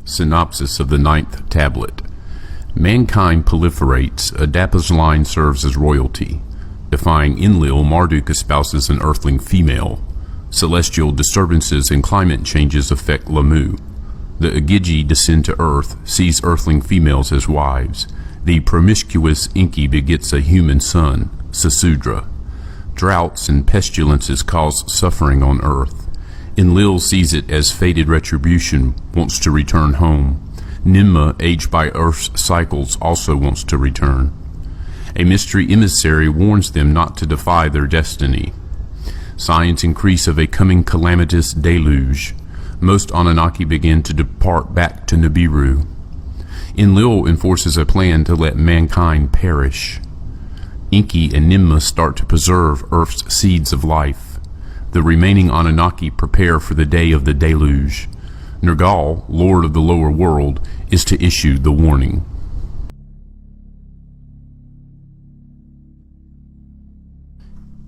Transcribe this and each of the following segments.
Synopsis of the 9th Tablet. Mankind proliferates. Adapa's line serves as royalty. Defying Enlil, Marduk espouses an earthling female. Celestial disturbances and climate changes affect Lamu. The Agigi descend to earth, sees earthling females as wives. The promiscuous Enki begets a human son, Sasudra. Droughts and pestilences cause suffering on earth. Enlil sees it as fated retribution, wants to return home. Ninmah, aged by Earth's cycles, also wants to return. A mystery emissary warns them not to defy their destiny. Signs increase of a coming calamitous deluge. Most Anunnaki begin to depart back to Nibiru. Enlil enforces a plan to let mankind perish. Enki and Ninmah start to preserve Earth's seeds of life. The remaining Anunnaki prepare for the day of the deluge. Nergal, lord of the lower world, is to issue the warning.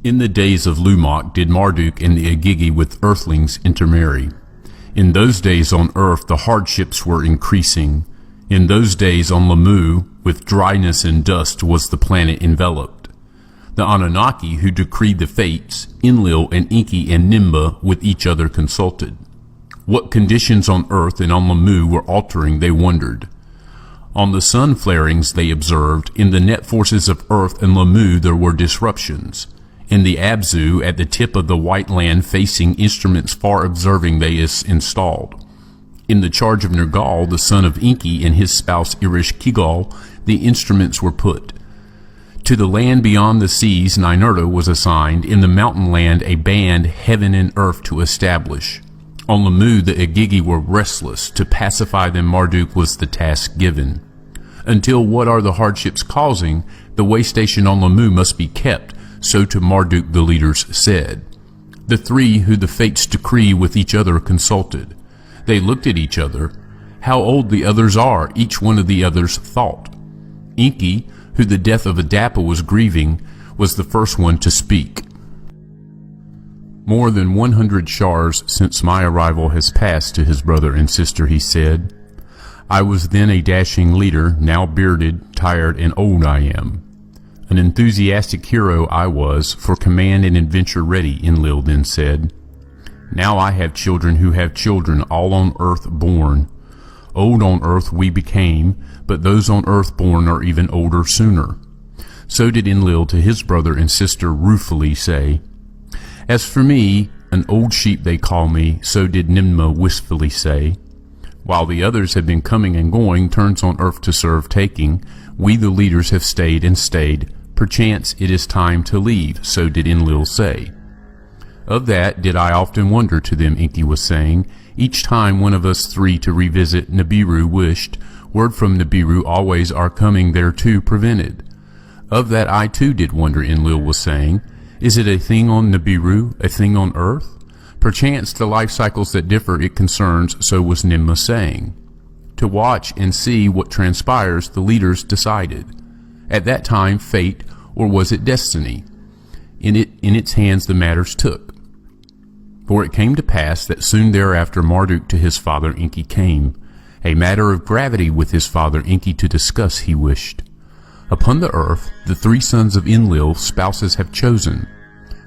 In the days of Lumak did Marduk and the Agigi with earthlings intermarry. In those days on earth the hardships were increasing. In those days on Lamu, with dryness and dust was the planet enveloped. The Anunnaki who decreed the fates, Enlil and Enki and Ninmah with each other consulted. What conditions on earth and on Lamu were altering they wondered. On the sun flarings they observed, in the net forces of earth and Lamu there were disruptions. In the Abzu, at the tip of the white land facing instruments far observing they is installed. In the charge of Nergal, the son of Enki, and his spouse Irish Kigal, the instruments were put. To the land beyond the seas Ninurta was assigned, in the mountain land a band heaven and earth to establish. On Lamu the Agigi were restless, to pacify them Marduk was the task given. Until what are the hardships causing, the way station on Lamu must be kept, so to Marduk the leaders said. The three who the fates decree with each other consulted. They looked at each other. How old the others are, each one of the others thought. Enki, who the death of Adapa was grieving, was the first one to speak. More than 100 shars since my arrival has passed to his brother and sister, he said. I was then a dashing leader, now bearded, tired, and old I am. An enthusiastic hero I was, for command and adventure ready, Enlil then said. Now I have children who have children, all on earth born. Old on earth we became, but those on earth born are even older sooner. So did Enlil to his brother and sister ruefully say. As for me, an old sheep they call me, so did Ninmah wistfully say. While the others have been coming and going, turns on earth to serve taking, we the leaders have stayed and stayed. Perchance it is time to leave, so did Enlil say. Of that did I often wonder, to them Enki was saying. Each time one of us three to revisit Nibiru wished, word from Nibiru always our coming thereto prevented. Of that I too did wonder, Enlil was saying. Is it a thing on Nibiru, a thing on earth? Perchance the life cycles that differ it concerns, so was Ninmah saying. To watch and see what transpires the leaders decided. At that time fate, or was it destiny? In its hands the matters took. For it came to pass that soon thereafter Marduk to his father Enki came, a matter of gravity with his father Enki to discuss he wished. Upon the earth the three sons of Enlil spouses have chosen.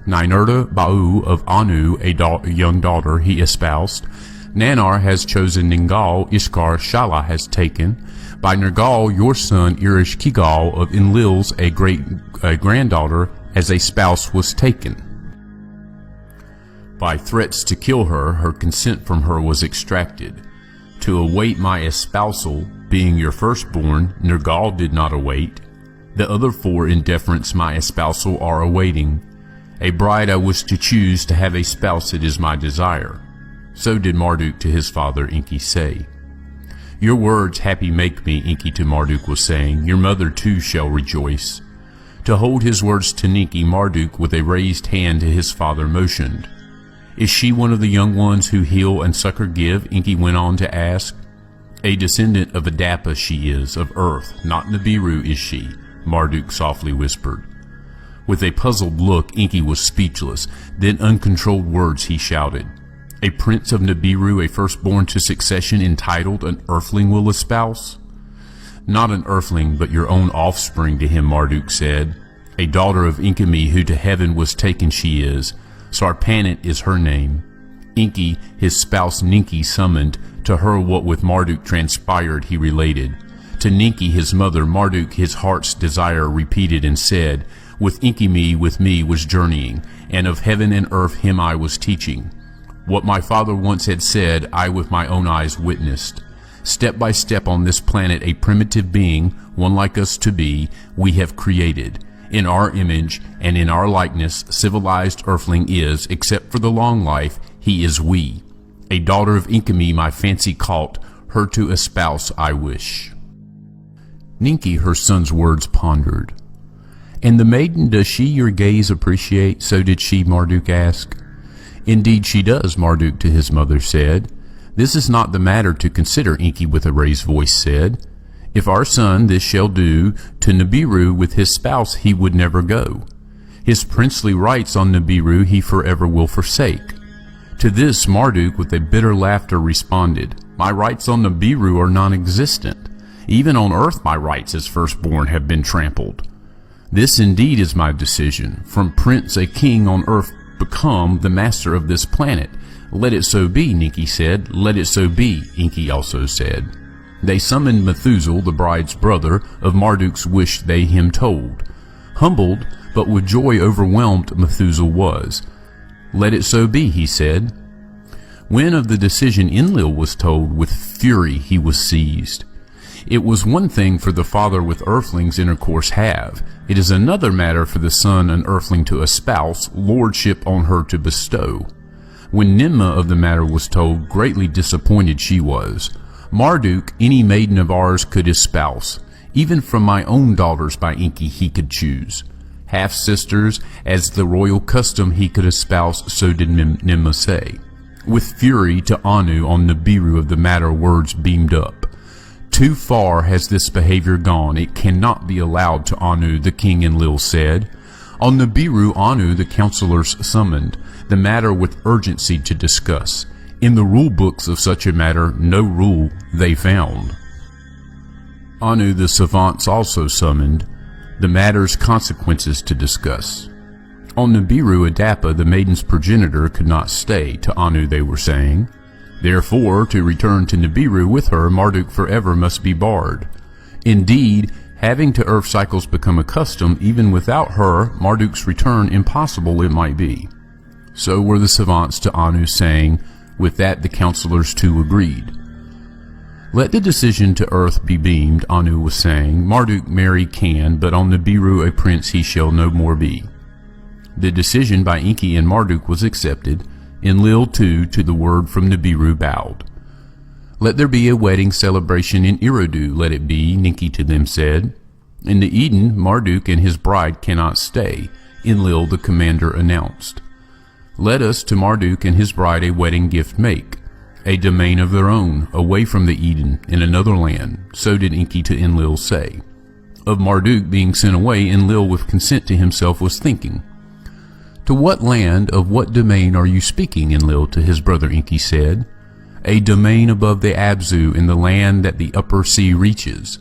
Ninurta Ba'u of Anu a young daughter he espoused. Nanar has chosen Ningal, Ishkar Shala has taken. By Nergal your son Irish Kigal of Enlil's a granddaughter as a spouse was taken. By threats to kill her, her consent from her was extracted. To await my espousal, being your firstborn, Nergal did not await. The other four in deference my espousal are awaiting. A bride I wish to choose, to have a spouse it is my desire. So did Marduk to his father Enki say. Your words happy make me, Enki to Marduk was saying. Your mother too shall rejoice. To hold his words to Enki, Marduk with a raised hand to his father motioned. Is she one of the young ones who heal and succor give? Enki went on to ask. A descendant of Adapa she is, of earth, not Nibiru is she, Marduk softly whispered. With a puzzled look Enki was speechless, then uncontrolled words he shouted. A prince of Nibiru, a firstborn to succession, entitled an earthling will espouse? Not an earthling, but your own offspring, to him Marduk said. A daughter of Enki, who to heaven was taken she is. Sarpanit is her name. Enki, his spouse Ninki, summoned. To her what with Marduk transpired he related. To Ninki, his mother, Marduk his heart's desire repeated and said, with Enki with me was journeying, and of heaven and earth him I was teaching. What my father once had said, I with my own eyes witnessed. Step by step on this planet a primitive being, one like us to be, we have created. In our image and in our likeness, civilized earthling is, except for the long life, he is we. A daughter of Enki my fancy caught, her to espouse I wish. Ninki her son's words pondered. And the maiden, does she your gaze appreciate? So did she, Marduk asked. Indeed she does, Marduk to his mother said. This is not the matter to consider, Enki with a raised voice said. If our son this shall do, to Nibiru with his spouse he would never go. His princely rights on Nibiru he forever will forsake. To this Marduk with a bitter laughter responded, my rights on Nibiru are non-existent. Even on earth my rights as firstborn have been trampled. This indeed is my decision. From prince a king on earth become the master of this planet. Let it so be, Ninki said. Let it so be, Enki also said. They summoned Methuselah, the bride's brother, of Marduk's wish they him told. Humbled, but with joy overwhelmed Methuselah was. Let it so be, he said. When of the decision Enlil was told, with fury he was seized. It was one thing for the father with earthlings intercourse have. It is another matter for the son an earthling to espouse, lordship on her to bestow. When Ninmah of the matter was told, greatly disappointed she was. Marduk any maiden of ours could espouse. Even from my own daughters by Enki he could choose. Half-sisters, as the royal custom he could espouse, so did Ninmah say. With fury to Anu on Nibiru of the matter words beamed up. Too far has this behavior gone, it cannot be allowed to Anu, the king Enlil said. On Nibiru Anu the counselors summoned, the matter with urgency to discuss. In the rule books of such a matter no rule they found. Anu the savants also summoned, the matter's consequences to discuss. On Nibiru Adapa the maiden's progenitor could not stay, to Anu they were saying. Therefore, to return to Nibiru with her, Marduk forever must be barred. Indeed, having to earth cycles become accustomed, even without her, Marduk's return impossible it might be. So were the savants to Anu saying, with that the counselors too agreed. Let the decision to earth be beamed, Anu was saying, Marduk marry can, but on Nibiru a prince he shall no more be. The decision by Enki and Marduk was accepted. Enlil too to the word from Nibiru bowed. Let there be a wedding celebration in Eridu, let it be, Ninki to them said. In the Eden, Marduk and his bride cannot stay, Enlil the commander announced. Let us to Marduk and his bride a wedding gift make, a domain of their own, away from the Eden, in another land, so did Enki to Enlil say. Of Marduk being sent away, Enlil with consent to himself was thinking. To what land, of what domain are you speaking, Enlil to his brother Enki said. A domain above the Abzu in the land that the upper sea reaches,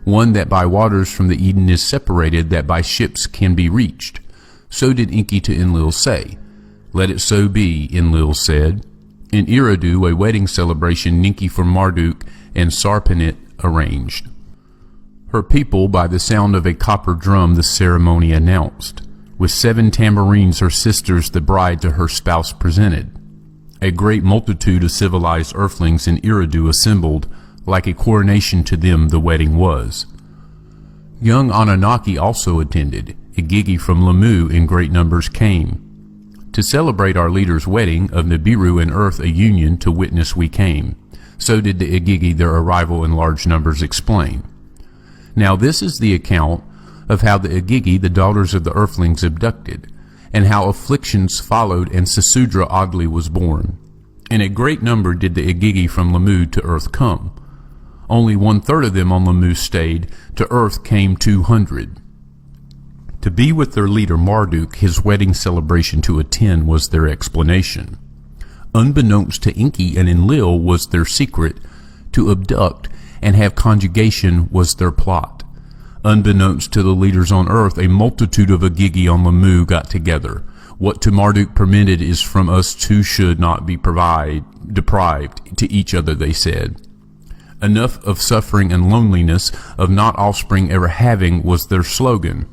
one that by waters from the Eden is separated that by ships can be reached. So did Enki to Enlil say. Let it so be, Enlil said. In Eridu a wedding celebration Ninki for Marduk and Sarpanit arranged. Her people by the sound of a copper drum the ceremony announced. With 7 tambourines her sisters the bride to her spouse presented. A great multitude of civilized earthlings in Eridu assembled, like a coronation to them the wedding was. Young Anunnaki also attended, Igigi from Lamu in great numbers came. To celebrate our leader's wedding, of Nibiru and earth a union to witness we came. So did the Igigi their arrival in large numbers explain. Now this is the account of how the Igigi, the daughters of the earthlings, abducted, and how afflictions followed and Sesudra oddly was born. In a great number did the Igigi from Lamu to earth come. Only 1/3 of them on Lamu stayed, to earth came 200. To be with their leader Marduk, his wedding celebration to attend was their explanation. Unbeknownst to Enki and Enlil was their secret. To abduct and have conjugation was their plot. Unbeknownst to the leaders on earth, a multitude of Agigi on Lamu got together. What to Marduk permitted is from us two should not be deprived to each other, they said. Enough of suffering and loneliness, of not offspring ever having, was their slogan.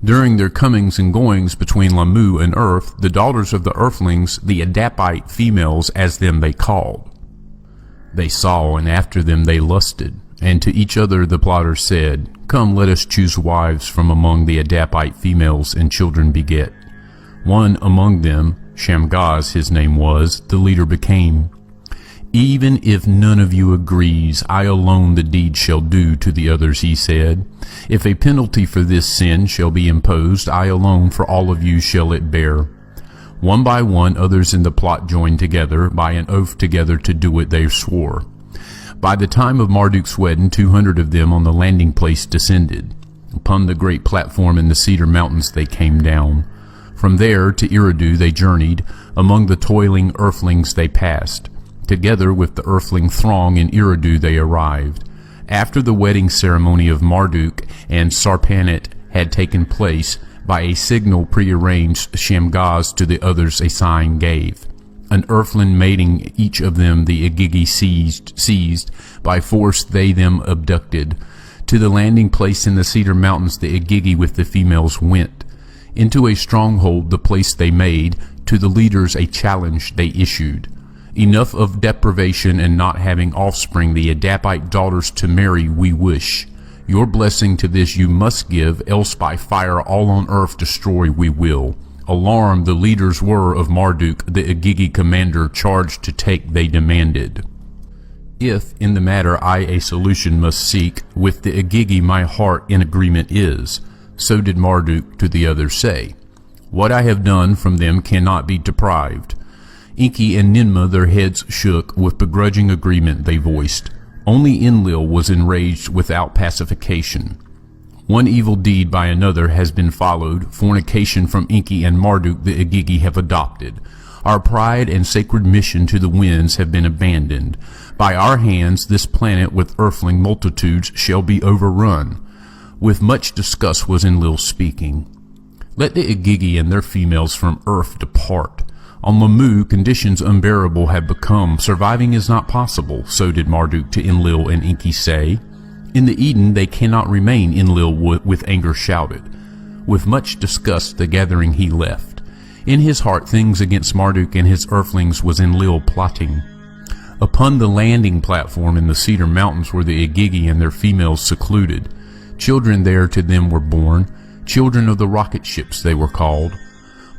During their comings and goings between Lamu and earth, the daughters of the earthlings, the Adapite females as them they called, they saw, and after them they lusted, and to each other the plotters said, Come, let us choose wives from among the Adapite females, and children beget. One among them, Shamgaz his name was, the leader became. Even if none of you agrees, I alone the deed shall do, to the others he said. If a penalty for this sin shall be imposed, I alone for all of you shall it bear. One by one others in the plot joined together, by an oath together to do it they swore. By the time of Marduk's wedding, 200 of them on the landing place descended. Upon the great platform in the Cedar Mountains they came down. From there to Eridu they journeyed, among the toiling earthlings they passed. Together with the earthling throng in Eridu they arrived. After the wedding ceremony of Marduk and Sarpanit had taken place, by a signal prearranged, Shamgaz to the others a sign gave. An earthling mating each of them the Agigi seized, by force they them abducted. To the landing place in the Cedar Mountains the Agigi with the females went. Into a stronghold the place they made, to the leaders a challenge they issued. Enough of deprivation and not having offspring, the Adapite daughters to marry we wish. Your blessing to this you must give, else by fire all on earth destroy we will. Alarmed the leaders were of Marduk, the Agigi commander, charged to take they demanded. If in the matter I a solution must seek, with the Agigi my heart in agreement is. So did Marduk to the others say. What I have done from them cannot be deprived. Enki and Ninmah their heads shook, with begrudging agreement they voiced. Only Enlil was enraged without pacification. One evil deed by another has been followed. Fornication from Enki and Marduk the Agigi have adopted. Our pride and sacred mission to the winds have been abandoned. By our hands this planet with earthling multitudes shall be overrun. With much disgust was Enlil speaking. Let the Agigi and their females from earth depart. On Lamu conditions unbearable have become. Surviving is not possible, so did Marduk to Enlil and Enki say. In the Eden they cannot remain, Enlil with anger shouted. With much disgust the gathering he left. In his heart things against Marduk and his earthlings was Enlil plotting. Upon the landing platform in the Cedar Mountains were the Agigi and their females secluded. Children there to them were born, children of the rocket ships they were called.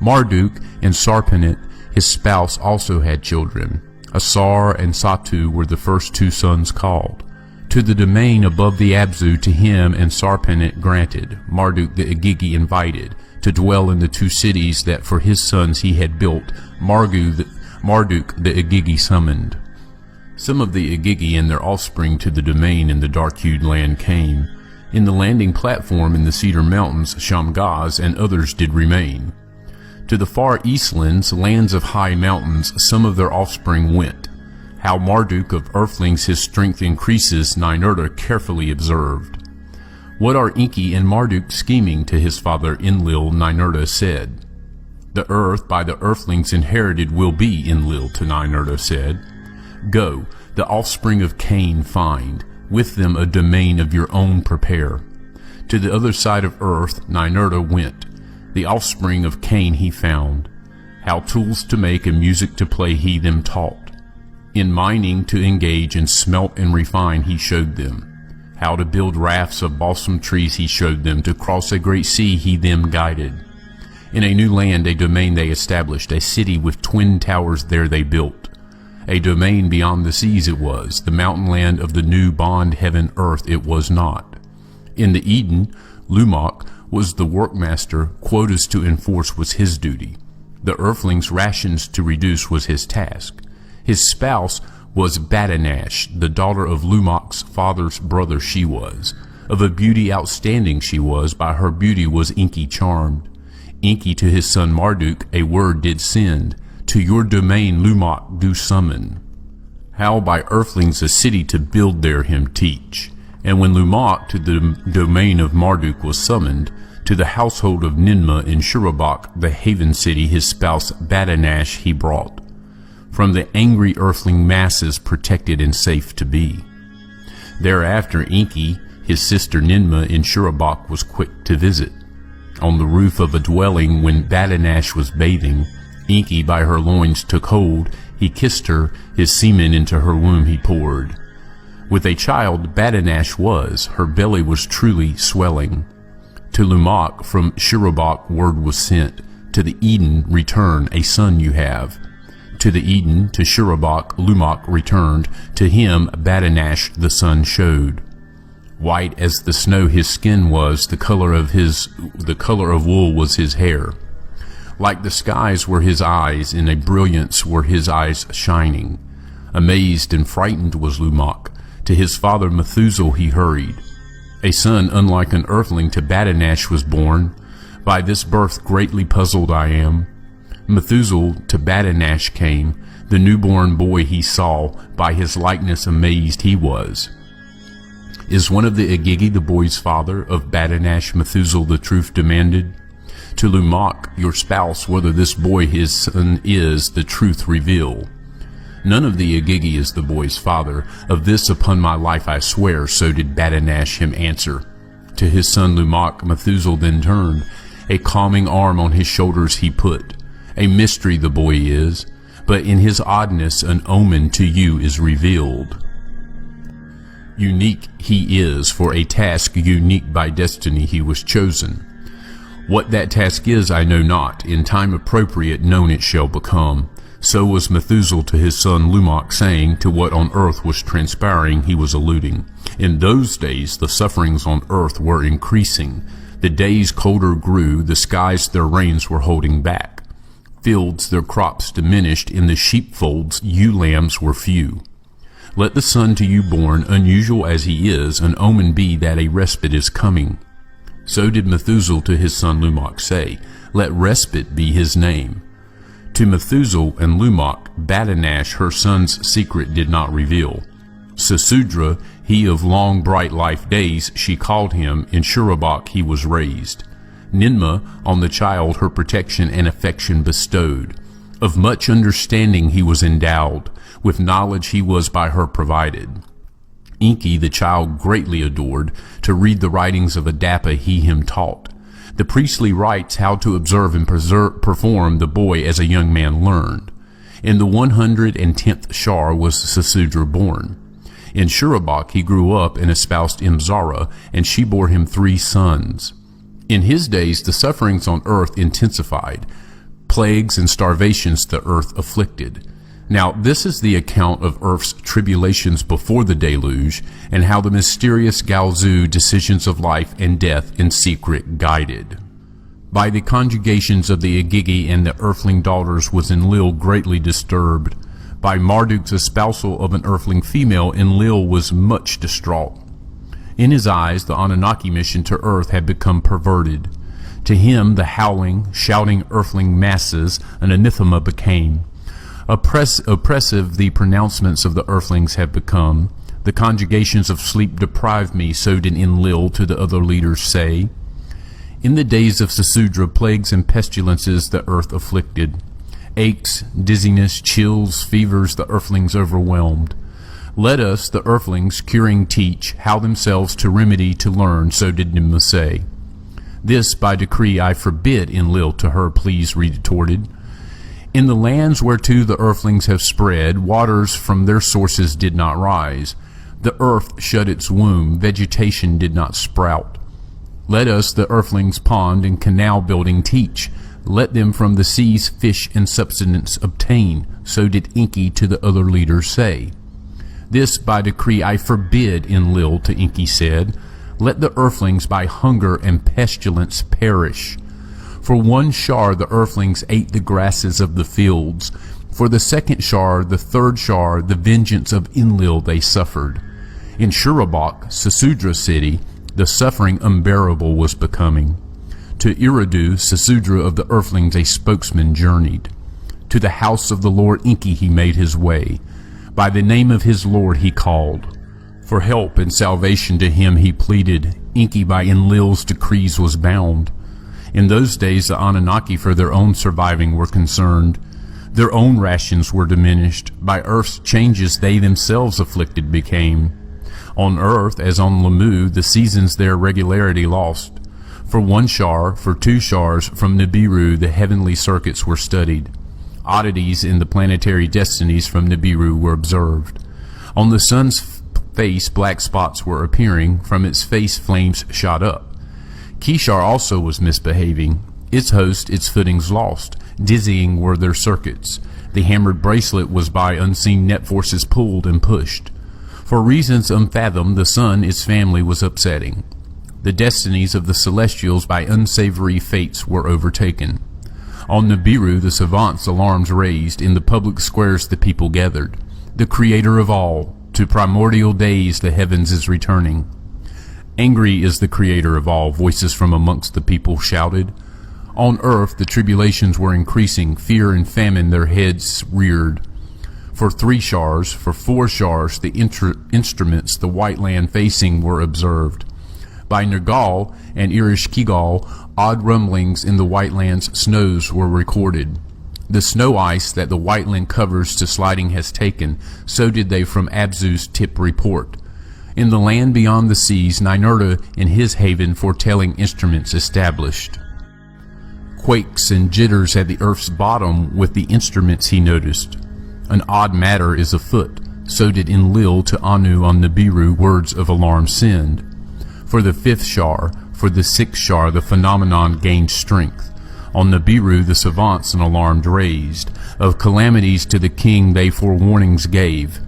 Marduk and Sarpanit, his spouse, also had children. Asar and Satu were the first two sons called. To the domain above the Abzu to him and Sarpanit granted, Marduk the Agigi invited, to dwell in the two cities that for his sons he had built. Marduk the Agigi summoned. Some of the Agigi and their offspring to the domain in the dark-hued land came. In the landing platform in the Cedar Mountains, Shamgaz and others did remain. To the far eastlands, lands of high mountains, some of their offspring went. How Marduk of earthlings his strength increases, Ninurta carefully observed. What are Enki and Marduk scheming to his father Enlil, Ninurta said. The earth by the earthlings inherited will be, Enlil to Ninurta said. Go, the offspring of Cain find. With them a domain of your own prepare. To the other side of earth Ninurta went. The offspring of Cain he found. How tools to make and music to play he them taught. In mining to engage and smelt and refine he showed them. How to build rafts of balsam trees he showed them. To cross a great sea he them guided. In a new land a domain they established. A city with twin towers there they built. A domain beyond the seas it was, the mountain land of the new bond heaven earth it was not. In the Eden, Lumok was the workmaster, quotas to enforce was his duty. The earthlings' rations to reduce was his task. His spouse was Badanash, the daughter of Lumok's father's brother she was. Of a beauty outstanding she was, by her beauty was Enki charmed. Enki to his son Marduk a word did send, to your domain Lumok do summon. How by earthlings a city to build there him teach. And when Lumok to the domain of Marduk was summoned, to the household of Ninmah in Shurabak, the haven city, his spouse Badanash he brought. From the angry earthling masses protected and safe to be. Thereafter Enki, his sister Ninmah in Shurabak, was quick to visit. On the roof of a dwelling when Badanash was bathing, Enki by her loins took hold, he kissed her, his semen into her womb he poured. With a child Badanash was, her belly was truly swelling. To Lumok from Shurabak word was sent, to the Eden return, a son you have. To the Eden, to Shurabak, Lumok returned, to him Badanash the sun showed. White as the snow his skin was, the color of wool was his hair. Like the skies were his eyes, in a brilliance were his eyes shining. Amazed and frightened was Lumok, to his father Methuselah he hurried. A son unlike an earthling to Badanash was born. By this birth greatly puzzled I am. Methuselah to Badanash came, the newborn boy he saw, by his likeness amazed he was. Is one of the Agigi the boy's father? Of Badanash Methuselah the truth demanded. To Lumok, your spouse, whether this boy his son is, the truth reveal. None of the Agigi is the boy's father. Of this upon my life I swear, so did Badanash him answer. To his son Lumok Methuselah then turned, a calming arm on his shoulders he put. A mystery the boy is, but in his oddness an omen to you is revealed. Unique he is, for a task unique by destiny he was chosen. What that task is I know not, in time appropriate known it shall become. So was Methuselah to his son Lumok, saying, to what on earth was transpiring he was alluding. In those days the sufferings on earth were increasing. The days colder grew, the skies their rains were holding back. Fields their crops diminished, in the sheepfolds ewe lambs were few. Let the son to you born, unusual as he is, an omen be that a respite is coming. So did Methuselah to his son Lumok say, let respite be his name. To Methuselah and Lumok, Badanash her son's secret did not reveal. Sesudra, he of long bright life days, she called him, in Shurabak he was raised. Ninmah on the child her protection and affection bestowed. Of much understanding he was endowed, with knowledge he was by her provided. Enki the child greatly adored, to read the writings of Adapa he him taught. The priestly rites how to observe and perform the boy as a young man learned. In the 110th Shar was Sesudra born. In Shurabak he grew up and espoused Imzara, and she bore him 3 sons. In his days the sufferings on earth intensified. Plagues and starvations the earth afflicted. Now this is the account of earth's tribulations before the deluge, and how the mysterious Galzu decisions of life and death in secret guided. By the conjugations of the Agigi and the earthling daughters was Enlil greatly disturbed. By Marduk's espousal of an earthling female, Enlil was much distraught. In his eyes the Anunnaki mission to earth had become perverted. To him the howling, shouting earthling masses an anathema became. Oppressive the pronouncements of the earthlings have become. The conjugations of sleep deprive me, so did Enlil to the other leaders say. In the days of Sesudra plagues and pestilences the earth afflicted. Aches, dizziness, chills, fevers the earthlings overwhelmed. Let us, the earthlings, curing teach, how themselves to remedy to learn, so did Ninmah say. This by decree I forbid, Enlil to her pleas retorted. In the lands whereto the earthlings have spread, waters from their sources did not rise. The earth shut its womb, vegetation did not sprout. Let us the earthlings pond and canal building teach. Let them from the seas fish and subsistence obtain, so did Enki to the other leaders say. This by decree I forbid, Enlil to Enki said. Let the earthlings by hunger and pestilence perish. For 1 Shar the earthlings ate the grasses of the fields. For the 2nd Shar, the 3rd Shar, the vengeance of Enlil they suffered. In Shurabak, Sesudra city, the suffering unbearable was becoming. To Eridu, Sesudra of the earthlings, a spokesman journeyed. To the house of the Lord Enki he made his way. By the name of his Lord he called. For help and salvation to him he pleaded. Enki by Enlil's decrees was bound. In those days the Anunnaki for their own surviving were concerned. Their own rations were diminished. By earth's changes they themselves afflicted became. On earth, as on Lamu, the seasons their regularity lost. For 1 shar, for 2 shars, from Nibiru the heavenly circuits were studied. Oddities in the planetary destinies from Nibiru were observed. On the sun's face black spots were appearing. From its face flames shot up. Kishar also was misbehaving. Its host its footings lost. Dizzying were their circuits. The hammered bracelet was by unseen net forces pulled and pushed. For reasons unfathomed, the sun, its family, was upsetting. The destinies of the celestials by unsavory fates were overtaken. On Nibiru the savants' alarms raised. In the public squares the people gathered. The creator of all, to primordial days the heavens is returning. Angry is the creator of all, voices from amongst the people shouted. On earth the tribulations were increasing, fear and famine their heads reared. For 3 shars, for 4 shars, the instruments the white land facing were observed. By Nergal and Ereshkigal, odd rumblings in the white land's snows were recorded. The snow ice that the white land covers to sliding has taken, so did they from Abzu's tip report. In the land beyond the seas, Ninurta in his haven foretelling instruments established. Quakes and jitters at the earth's bottom with the instruments he noticed. An odd matter is afoot, so did Enlil to Anu on Nibiru words of alarm send. For the 5th shar, for the 6th shar the phenomenon gained strength. On Nibiru the savants an alarm raised. Of calamities to the king they forewarnings gave.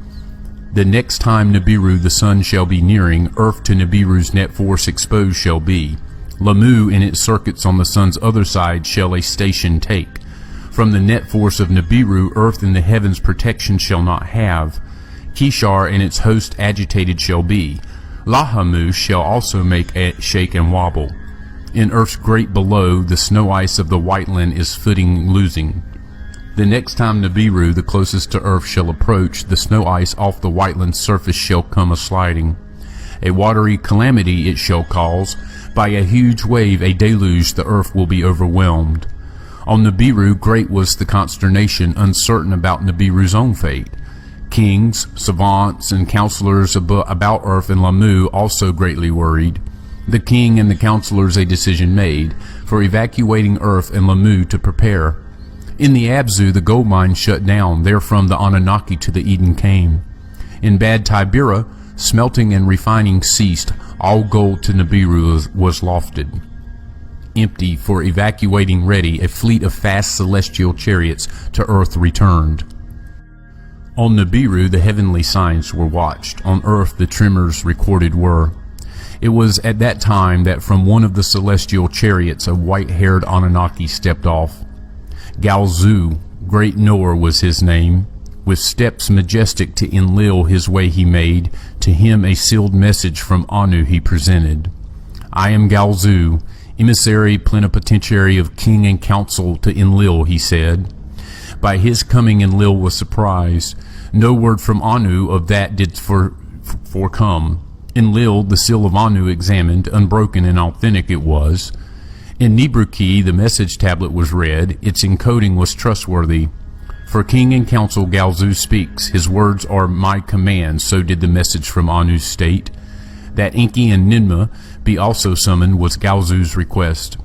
The next time Nibiru the sun shall be nearing, earth to Nibiru's net force exposed shall be. Lamu in its circuits on the sun's other side shall a station take. From the net force of Nibiru, earth in the heavens protection shall not have. Kishar and its host agitated shall be. Lahamu shall also make a shake and wobble. In earth's great below, the snow ice of the white land is footing losing. The next time Nibiru, the closest to earth, shall approach, the snow ice off the white land's surface shall come a-sliding. A watery calamity it shall cause. By a huge wave, a deluge, the earth will be overwhelmed. On Nibiru great was the consternation, uncertain about Nibiru's own fate. Kings, savants, and counselors about earth and Lamu also greatly worried. The king and the counselors a decision made, for evacuating earth and Lamu to prepare. In the Abzu the gold mine shut down, therefrom the Anunnaki to the Eden came. In Bad Tibera, smelting and refining ceased, all gold to Nibiru was lofted. Empty, for evacuating ready, a fleet of fast celestial chariots to earth returned. On Nibiru the heavenly signs were watched, on earth the tremors recorded were. It was at that time that from one of the celestial chariots a white-haired Anunnaki stepped off. Galzu, great knower was his name. With steps majestic to Enlil his way he made, to him a sealed message from Anu he presented. I am Galzu, emissary plenipotentiary of king and council to Enlil, he said. By his coming Enlil was surprised. No word from Anu of that did forecome. Enlil the seal of Anu examined, unbroken and authentic it was. In Nibruki the message tablet was read, its encoding was trustworthy. For king and council Galzu speaks, his words are my command, so did the message from Anu state. That Enki and Ninmah be also summoned was Galzu's request.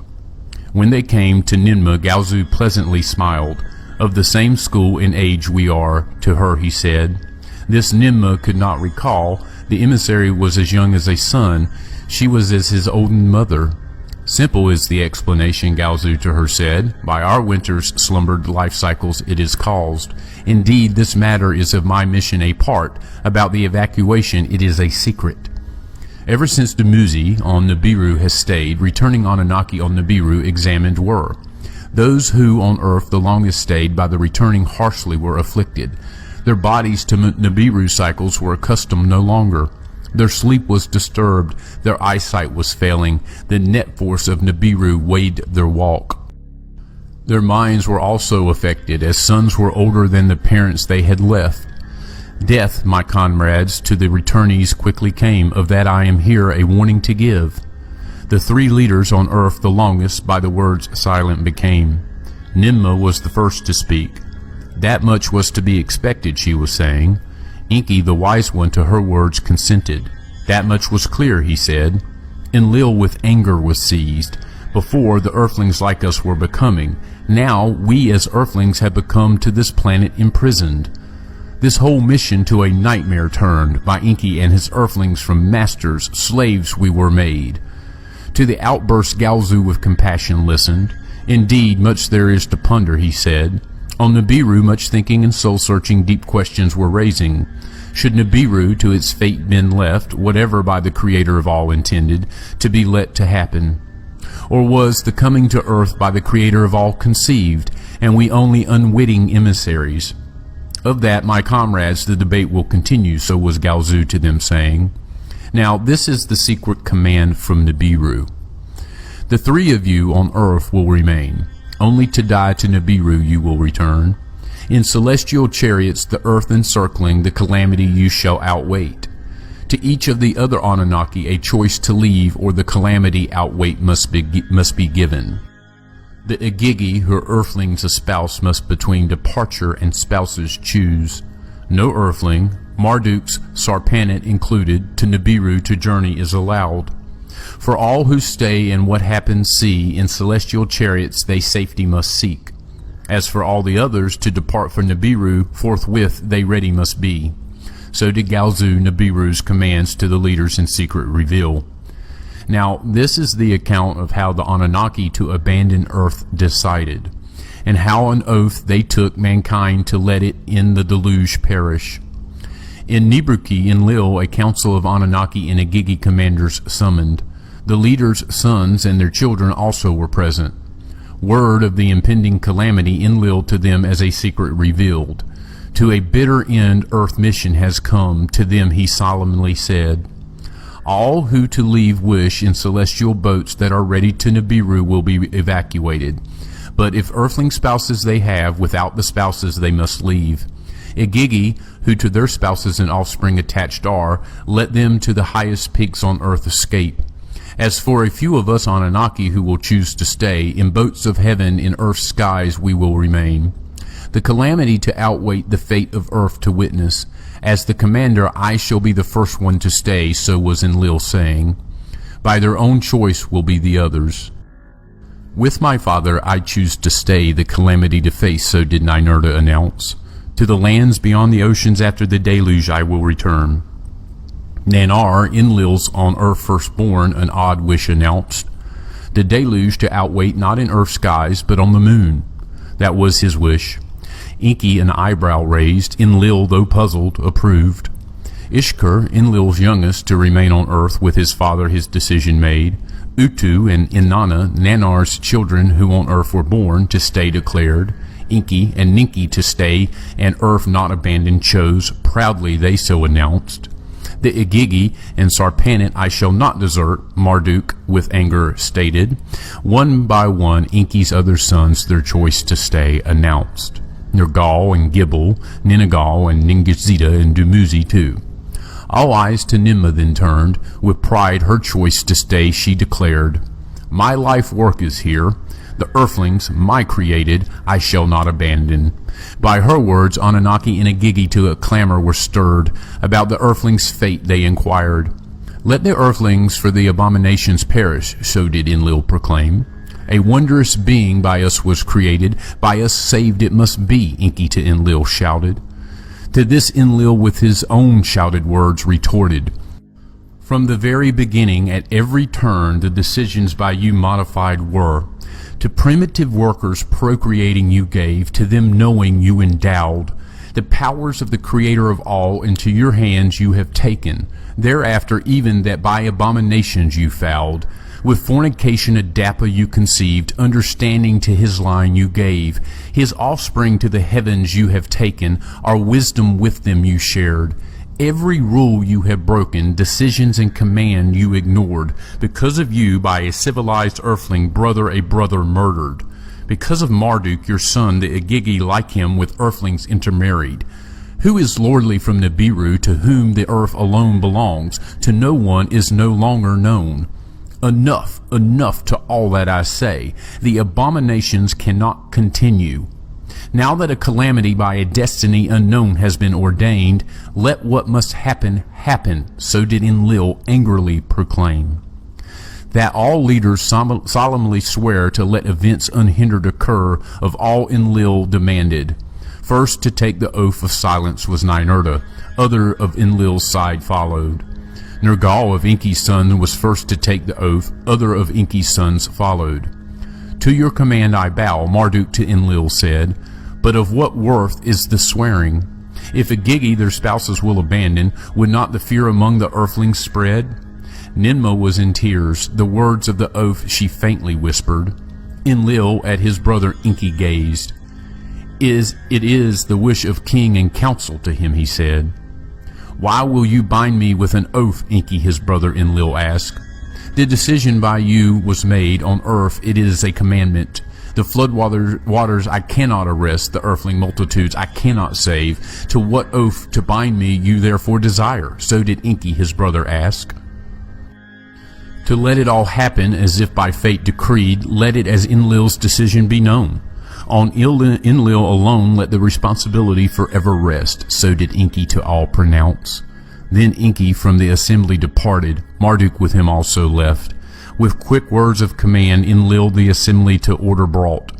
When they came to Ninmah, Galzu pleasantly smiled. Of the same school in age we are, to her he said. This Ninmah could not recall. The emissary was as young as a son. She was as his olden mother. Simple is the explanation, Galzu to her said. By our winter's slumbered life cycles it is caused. Indeed, this matter is of my mission a part. About the evacuation it is a secret. Ever since Dumuzi on Nibiru has stayed, returning Anunnaki on Nibiru examined were. Those who on earth the longest stayed by the returning harshly were afflicted. Their bodies to Nibiru cycles were accustomed no longer. Their sleep was disturbed, their eyesight was failing, the net force of Nibiru weighed their walk. Their minds were also affected, as sons were older than the parents they had left. Death, my comrades, to the returnees quickly came, of that I am here a warning to give. The three leaders on earth the longest by the words silent became. Ninmah was the first to speak. That much was to be expected, she was saying. Enki, the wise one, to her words consented. That much was clear, he said. Enlil with anger was seized. Before, the earthlings like us were becoming. Now, we as earthlings have become to this planet imprisoned. This whole mission to a nightmare turned. By Enki and his earthlings from masters, slaves we were made. To the outburst Galzu with compassion listened. Indeed, much there is to ponder, he said. On Nibiru, much thinking and soul-searching deep questions were raising. Should Nibiru to its fate been left, whatever by the Creator of all intended, to be let to happen? Or was the coming to earth by the Creator of all conceived, and we only unwitting emissaries? Of that, my comrades, the debate will continue, so was Galzu to them saying. Now, this is the secret command from Nibiru. The three of you on earth will remain. Only to die to Nibiru you will return. In celestial chariots, the earth encircling, the calamity you shall outwait. To each of the other Anunnaki, a choice to leave or the calamity outwait must be given. The Igigi, her earthlings espouse, must between departure and spouses choose. No earthling, Marduk's Sarpanit included, to Nibiru to journey is allowed. For all who stay and what happens see, in celestial chariots they safety must seek. As for all the others, to depart for Nibiru, forthwith they ready must be. So did Galzu Nibiru's commands to the leaders in secret reveal. Now, this is the account of how the Anunnaki to abandon Earth decided, and how on oath they took mankind to let it in the deluge perish. In Nibruki, Enlil, a council of Anunnaki and Igigi commanders summoned. The leaders' sons and their children also were present. Word of the impending calamity Enlil to them as a secret revealed. To a bitter end Earth mission has come, to them he solemnly said. All who to leave wish in celestial boats that are ready to Nibiru will be evacuated. But if earthling spouses they have, without the spouses they must leave. Igigi, who to their spouses and offspring attached are, let them to the highest peaks on earth escape. As for a few of us Anunnaki who will choose to stay, in boats of heaven in earth's skies we will remain. The calamity to outwait the fate of earth to witness. As the commander I shall be the first one to stay, so was Enlil saying. By their own choice will be the others. With my father I choose to stay, the calamity to face, so did Ninurta announce. To the lands beyond the oceans after the deluge I will return. Nanar, Enlil's on earth firstborn, an odd wish announced. The deluge to outwait not in earth's skies, but on the moon. That was his wish. Enki, an eyebrow raised, Enlil, though puzzled, approved. Ishkur, Enlil's youngest, to remain on earth with his father his decision made. Utu and Inanna, Nanar's children who on earth were born, to stay declared. Enki and Ninki to stay, and earth not abandoned chose, proudly they so announced. The Igigi and Sarpanit I shall not desert, Marduk with anger stated. One by one Enki's other sons their choice to stay announced. Nergal and Gibel, Ninagal and Ningizida and Dumuzi too. All eyes to Ninmah then turned. With pride her choice to stay she declared. My life work is here. The earthlings, my created, I shall not abandon. By her words, Anunnaki and Igigi to a clamor were stirred. About the earthlings' fate they inquired. Let the earthlings for the abominations perish, so did Enlil proclaim. A wondrous being by us was created, by us saved it must be, Enki to Enlil shouted. To this Enlil with his own shouted words retorted. From the very beginning, at every turn, the decisions by you modified were. To primitive workers procreating you gave, to them knowing you endowed. The powers of the Creator of all into your hands you have taken. Thereafter even that by abominations you fouled. With fornication Adapa you conceived, understanding to his line you gave. His offspring to the heavens you have taken, our wisdom with them you shared. Every rule you have broken, decisions and command you ignored. Because of you, by a civilized earthling, brother a brother murdered. Because of Marduk your son, the Agigi like him with earthlings intermarried. Who is lordly from Nibiru, to whom the earth alone belongs? To no one is no longer known. Enough, enough to all that I say. The abominations cannot continue. Now that a calamity by a destiny unknown has been ordained, let what must happen, happen. So did Enlil angrily proclaim. That all leaders solemnly swear to let events unhindered occur, of all Enlil demanded. First to take the oath of silence was Ninurta. Other of Enlil's side followed. Nergal of Enki's son was first to take the oath. Other of Enki's sons followed. To your command I bow, Marduk to Enlil said. But of what worth is the swearing? If Agigi their spouses will abandon, would not the fear among the earthlings spread? Ninmah was in tears. The words of the oath she faintly whispered. Enlil at his brother Enki gazed. It is the wish of king and council, to him he said. Why will you bind me with an oath, Enki his brother Enlil asked. The decision by you was made on earth, it is a commandment. The flood waters I cannot arrest, the earthling multitudes I cannot save. To what oath to bind me you therefore desire? So did Enki his brother ask. To let it all happen as if by fate decreed, let it as Enlil's decision be known. On Enlil alone let the responsibility forever rest. So did Enki to all pronounce. Then Enki from the assembly departed, Marduk with him also left. With quick words of command Enlil the assembly to order brought.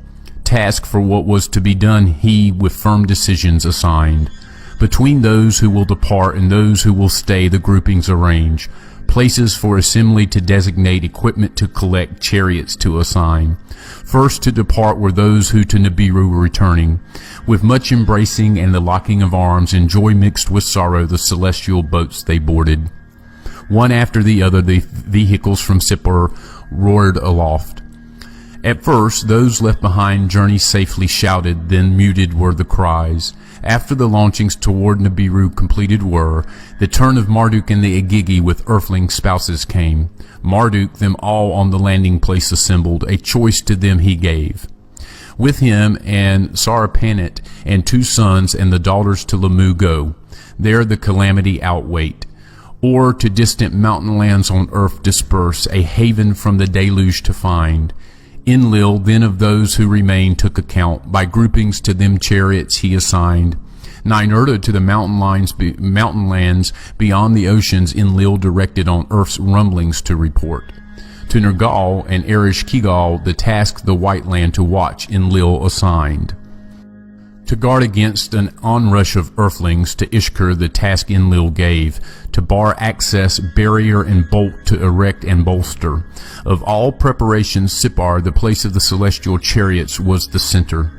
Task for what was to be done he with firm decisions assigned. Between those who will depart and those who will stay the groupings arrange. Places for assembly to designate, equipment to collect, chariots to assign. First to depart were those who to Nibiru were returning. With much embracing and the locking of arms, and joy mixed with sorrow, the celestial boats they boarded. One after the other the vehicles from Sippar roared aloft. At first those left behind journey safely shouted, then muted were the cries. After the launchings toward Nibiru completed were, the turn of Marduk and the Agigi with earthling spouses came. Marduk them all on the landing place assembled, a choice to them he gave. With him and Sarapanet and 2 sons and the daughters to Lamu go, there the calamity outwait. Or to distant mountain lands on earth disperse, a haven from the deluge to find. Enlil then of those who remained took account, by groupings to them chariots he assigned. Ninurta to the mountain lands beyond the oceans Enlil directed on earth's rumblings to report. To Nergal and Erish-Kigal the task the white land to watch Enlil assigned. To guard against an onrush of earthlings to Ishkur the task Enlil gave, to bar access, barrier and bolt to erect and bolster. Of all preparations Sippar, the place of the celestial chariots, was the center.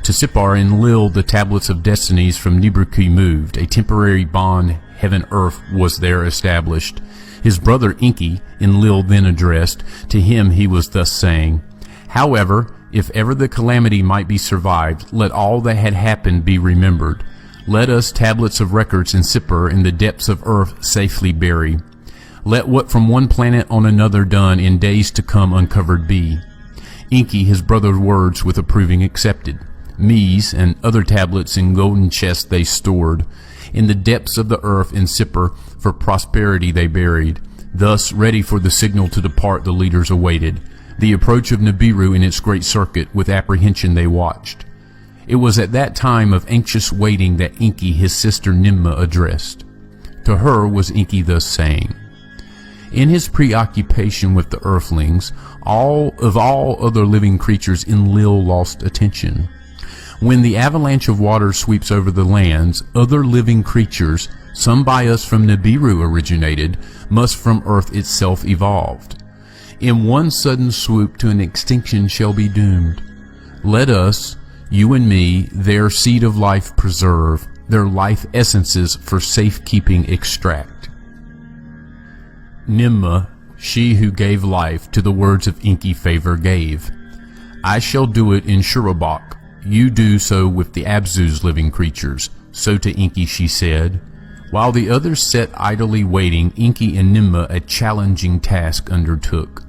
To Sippar Enlil the tablets of destinies from Nibiru moved, a temporary bond heaven-earth was there established. His brother Enki Enlil then addressed, to him he was thus saying, However, if ever the calamity might be survived, let all that had happened be remembered. Let us tablets of records in Sippar in the depths of earth safely bury. Let what from one planet on another done in days to come uncovered be. Enki his brother's words with approving accepted. Mies and other tablets in golden chests they stored. In the depths of the earth in Sippar for prosperity they buried. Thus ready for the signal to depart the leaders awaited. The approach of Nibiru in its great circuit with apprehension they watched. It was at that time of anxious waiting that Enki his sister Ninmah addressed. To her was Enki thus saying, In his preoccupation with the earthlings, all other living creatures Enlil lost attention. When the avalanche of water sweeps over the lands, other living creatures, some by us from Nibiru originated, must from earth itself evolved. In one sudden swoop to an extinction shall be doomed. Let us, you and me, their seed of life preserve, their life essences for safekeeping extract. Ninmah, she who gave life to the words of Enki favor gave. I shall do it in Shurabak, you do so with the Abzu's living creatures. So to Enki she said. While the others sat idly waiting, Enki and Ninmah a challenging task undertook.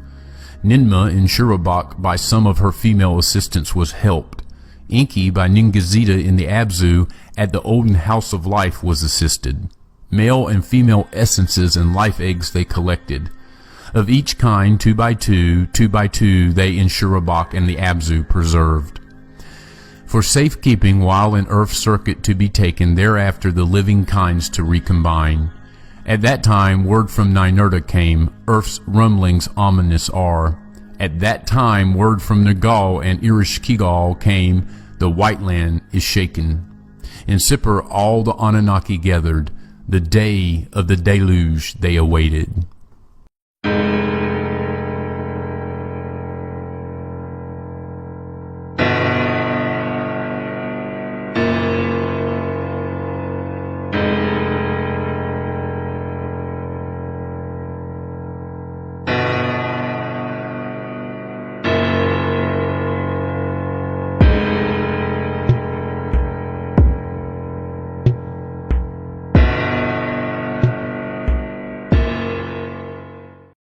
Ninmah in Shurabak by some of her female assistants was helped. Enki by Ningazita in the Abzu at the Olden House of Life was assisted. Male and female essences and life eggs they collected. Of each kind, two by two they in Shurabak and the Abzu preserved. For safekeeping while in Earth's circuit to be taken thereafter the living kinds to recombine. At that time word from Ninurta came, Earth's rumblings ominous are. At that time word from Nergal and Ereshkigal came, the white land is shaken. In Sippur all the Anunnaki gathered, the day of the deluge they awaited.